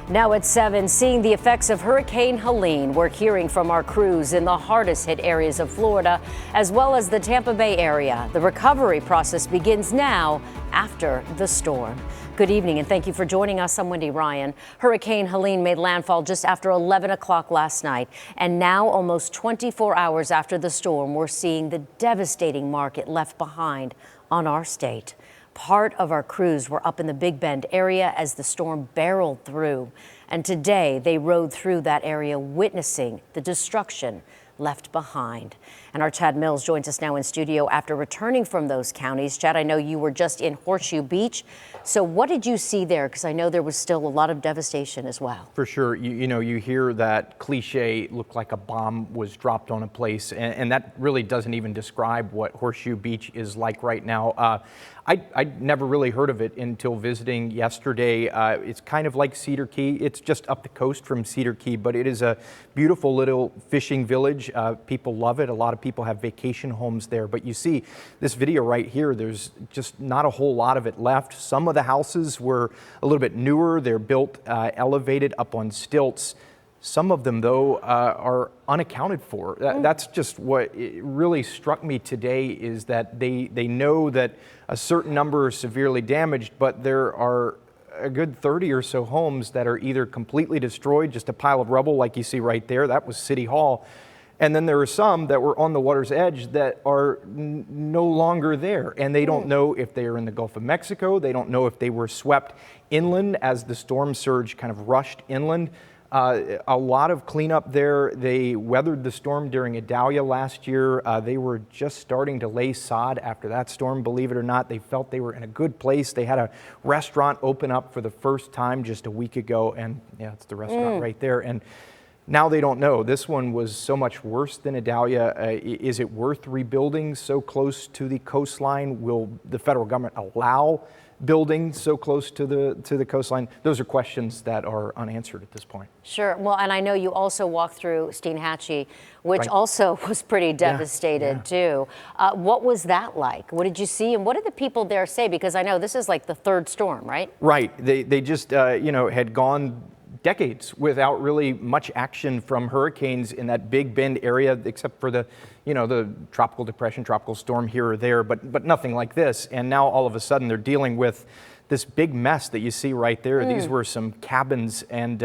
Now at 7, seeing the effects of Hurricane Helene. We're hearing from our crews in the hardest hit areas of Florida, as well as the Tampa Bay area. The recovery process begins now after the storm. Good evening and thank you for joining us. I'm Wendy Ryan. Hurricane Helene made landfall just after 11 o'clock last night. And now, almost 24 hours after the storm, we're seeing the devastating mark it left behind on our state. Part of our crews were up in the Big Bend area as the storm barreled through. And today they rode through that area witnessing the destruction left behind. And our Chad Mills joins us now in studio after returning from those counties. Chad, I know you were just in Horseshoe Beach. So what did you see there? Because I know there was still a lot of devastation as well. For sure. You hear that cliche, look like a bomb was dropped on a place, and that really doesn't even describe what Horseshoe Beach is like right now. I'd never really heard of it until visiting yesterday. It's kind of like Cedar Key. It's just up the coast from Cedar Key, but it is a beautiful little fishing village. People love it. A lot of people have vacation homes there. But you see this video right here, there's just not a whole lot of it left. Some of the houses were a little bit newer. They're built elevated up on stilts. Some of them, though, are unaccounted for. That's just what really struck me today, is that they know that a certain number are severely damaged, but there are a good 30 or so homes that are either completely destroyed, just a pile of rubble like you see right there. That was City Hall. And then there are some that were on the water's edge that are no longer there. And they don't know if they are in the Gulf of Mexico. They don't know if they were swept inland as the storm surge kind of rushed inland. A lot of cleanup there. They weathered the storm during Idalia last year. They were just starting to lay sod after that storm, believe it or not. They felt they were in a good place. They had a restaurant open up for the first time just a week ago. And yeah, it's the restaurant right there. And now they don't know. This one was so much worse than Idalia. Is it worth rebuilding so close to the coastline? Will the federal government allow building so close to the coastline? Those are questions that are unanswered at this point. Sure. Well, and I know you also walked through Steinhatchee, which also was pretty devastated too. What was that like? What did you see, and what did the people there say? Because I know this is like the third storm, right? Right. They just had gone decades without really much action from hurricanes in that Big Bend area, except for the tropical depression, tropical storm here or there, but nothing like this. And now all of a sudden they're dealing with this big mess that you see right there. These were some cabins, and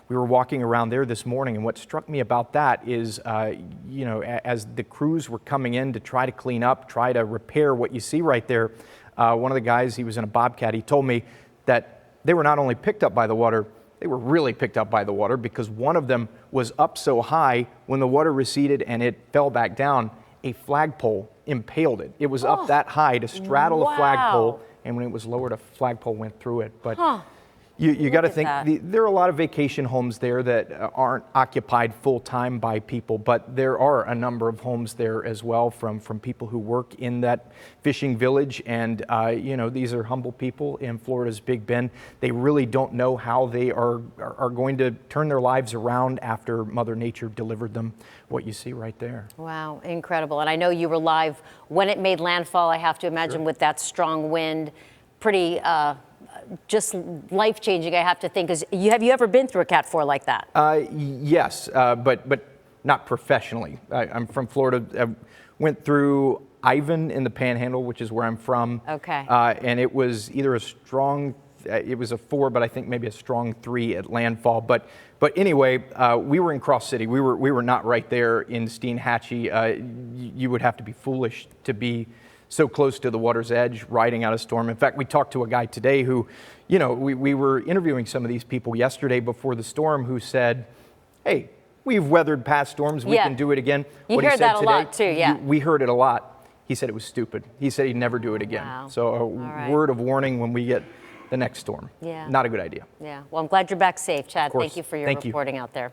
we were walking around there this morning. And what struck me about that is, as the crews were coming in to try to clean up, try to repair what you see right there, one of the guys, he was in a Bobcat, he told me that they were not only picked up by the water, they were really picked up by the water, because one of them was up so high when the water receded and it fell back down, a flagpole impaled it. It was up that high to straddle a flagpole, and when it was lowered, a flagpole went through it. But you got to think, there are a lot of vacation homes there that aren't occupied full-time by people, but there are a number of homes there as well from people who work in that fishing village. And, these are humble people in Florida's Big Bend. They really don't know how they are going to turn their lives around after Mother Nature delivered them what you see right there. Wow, incredible. And I know you were live when it made landfall, I have to imagine, with that strong wind. Pretty just life-changing, I have to think. Have you ever been through a Cat 4 like that? Yes, but not professionally. I'm from Florida. I went through Ivan in the Panhandle, which is where I'm from. Okay. And it was either a strong, it was a 4, but I think maybe a strong 3 at landfall. But anyway, we were in Cross City. We were not right there in Steinhatchee. You would have to be foolish to be so close to the water's edge, riding out a storm. In fact, we talked to a guy today who, we were interviewing some of these people yesterday before the storm, who said, hey, we've weathered past storms, we can do it again. You heard that a lot too, We heard it a lot. He said it was stupid. He said he'd never do it again. Wow. So a word of warning when we get the next storm. Yeah. Not a good idea. Yeah. Well, I'm glad you're back safe, Chad. Thank you for your reporting out there.